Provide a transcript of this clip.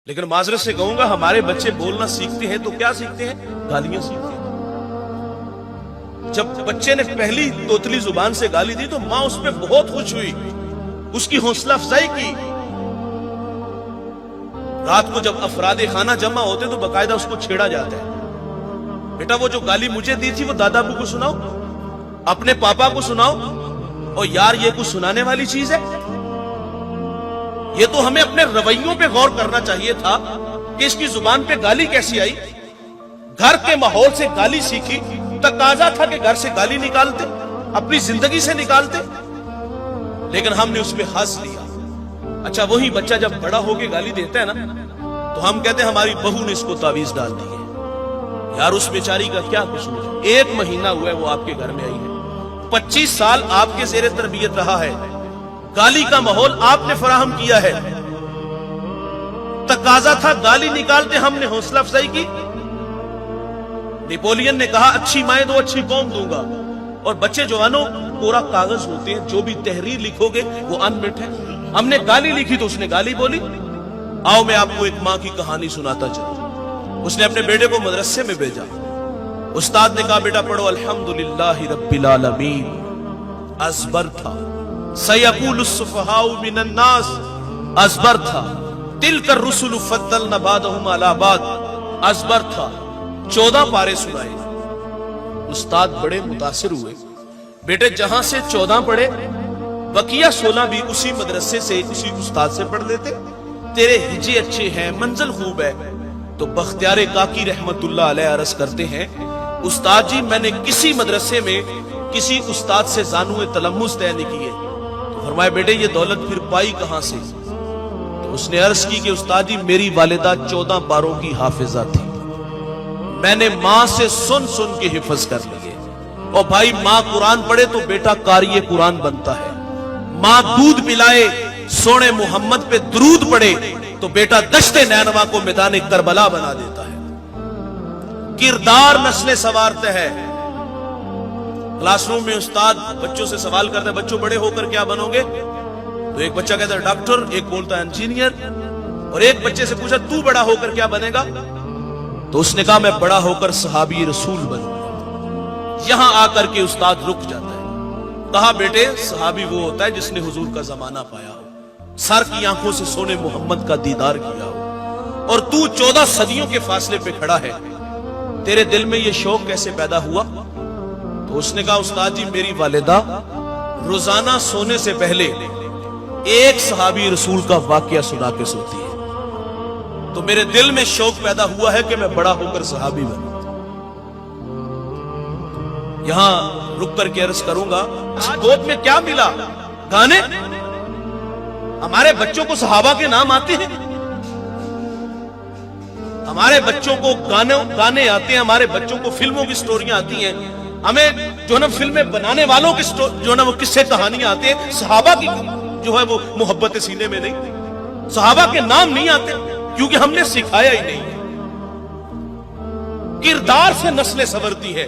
لیکن معذرت سے کہوں گا ہمارے بچے بولنا سیکھتے ہیں تو کیا سیکھتے ہیں؟ گالیاں سیکھتے ہیں۔ جب بچے نے پہلی توتلی زبان سے گالی دی تو ماں اس پہ بہت خوش ہوئی، اس کی حوصلہ افزائی کی۔ رات کو جب افراد خانہ جمع ہوتے تو باقاعدہ اس کو چھیڑا جاتا ہے، بیٹا وہ جو گالی مجھے دی تھی وہ دادا ابو کو سناؤ، اپنے پاپا کو سناؤ، اور یار یہ کچھ سنانے والی چیز ہے؟ یہ تو ہمیں اپنے رویوں پہ غور کرنا چاہیے تھا کہ اس کی زبان پہ گالی کیسی آئی۔ گھر کے ماحول سے گالی سیکھی، تقاضا تھا کہ گھر سے گالی نکالتے، اپنی زندگی سے نکالتے، لیکن ہم نے اس پہ ہنس لیا۔ اچھا وہی بچہ جب بڑا ہو کے گالی دیتا ہے نا تو ہم کہتے ہیں ہماری بہو نے اس کو تعویذ ڈال دی ہے۔ یار اس بیچاری کا کیا قصور ہے؟ 1 مہینہ ہوا ہے وہ آپ کے گھر میں آئی ہے، 25 سال آپ کے زیر تربیت رہا ہے، گالی کا ماحول آپ نے فراہم کیا ہے، تقاضا تھا گالی نکالتے، ہم نے حوصلہ افزائی کی۔ نیپولین نے کہا اچھی مائیں دو اچھی قوم دوں گا، اور بچے جوانوں پورا کاغذ ہوتے ہیں، جو بھی تحریر لکھو گے وہ انمٹ ہے۔ ہم نے گالی لکھی تو اس نے گالی بولی۔ آؤ میں آپ کو ایک ماں کی کہانی سناتا چلوں۔ اس نے اپنے بیٹے کو مدرسے میں بھیجا، استاد نے کہا بیٹا پڑھو الحمدللہ رب العالمین، ازبر تھا سیقول السفہاء من الناس، ازبر تھا تلک الرسل فضلنا بعضهم علی بعض، ازبر تھا 14 پارے سنائے۔ استاد بڑے متاثر ہوئے، بیٹے جہاں سے 14 پڑھے بقیہ 16 بھی اسی مدرسے سے اسی استاد سے پڑھ لیتے، تیرے ہجے اچھے ہیں، منزل خوب ہے۔ تو بختیار کاکی رحمت اللہ علیہ عرض کرتے ہیں استاد جی میں نے کسی مدرسے میں کسی استاد سے زانوئے تلمس طے نہیں کیے۔ تو فرمایا بیٹے یہ دولت پھر پائی کہاں سے؟ تو اس نے عرض کی کہ استاد جی میری والدہ 14 پاروں کی حافظہ تھی، میں نے ماں سے سن سن کے حفظ کر لیے۔ اور بھائی ماں قرآن پڑھے تو بیٹا قاری قرآن بنتا ہے، ماں دودھ پلائے سونے محمد پہ درود پڑھے تو بیٹا دشت نینوا کو میدان کربلا بنا دیتا ہے۔ کردار نسلیں سنوارتے ہیں۔ کلاس روم میں استاد بچوں سے سوال کرتے ہیں بچوں بڑے ہو کر کیا بنو گے؟ تو ایک بچہ کہتا ہے ڈاکٹر، ایک بولتا ہے انجینئر، اور ایک بچے سے پوچھا تو بڑا ہو کر کیا بنے گا؟ تو اس نے کہا میں بڑا ہو کر صحابی رسول بنوں گا۔ یہاں آ کر کے استاد رک جاتا ہے۔ کہا بیٹے صحابی وہ ہوتا ہے جس نے حضور کا زمانہ پایا ہو، سر کی آنکھوں سے سونے محمد کا دیدار کیا ہو، اور تو 14 صدیوں کے فاصلے پہ کھڑا ہے، تیرے دل میں یہ شوق کیسے پیدا ہوا؟ تو اس نے کہا استاد جی میری والدہ روزانہ سونے سے پہلے ایک صحابی رسول کا واقعہ سنا کے سوتی ہے، تو میرے دل میں شوق پیدا ہوا ہے کہ میں بڑا ہو کر صحابی بنوں۔ یہاں رک کر کے عرض کروں گا گود میں کیا ملا؟ گانے؟ ہمارے بچوں کو صحابہ کے نام آتے ہیں، ہمارے بچوں کو گانے آتے ہیں، ہمارے بچوں کو فلموں کی سٹوریاں آتی ہیں، ہمیں جو نا فلمیں بنانے والوں کی جو نا وہ قصے کہانیاں آتے ہیں، صحابہ کی جو ہے وہ محبت سینے میں نہیں، صحابہ کے نام نہیں آتے کیونکہ ہم نے سکھایا ہی نہیں ہے۔ کردار سے نسلیں سنورتی ہے۔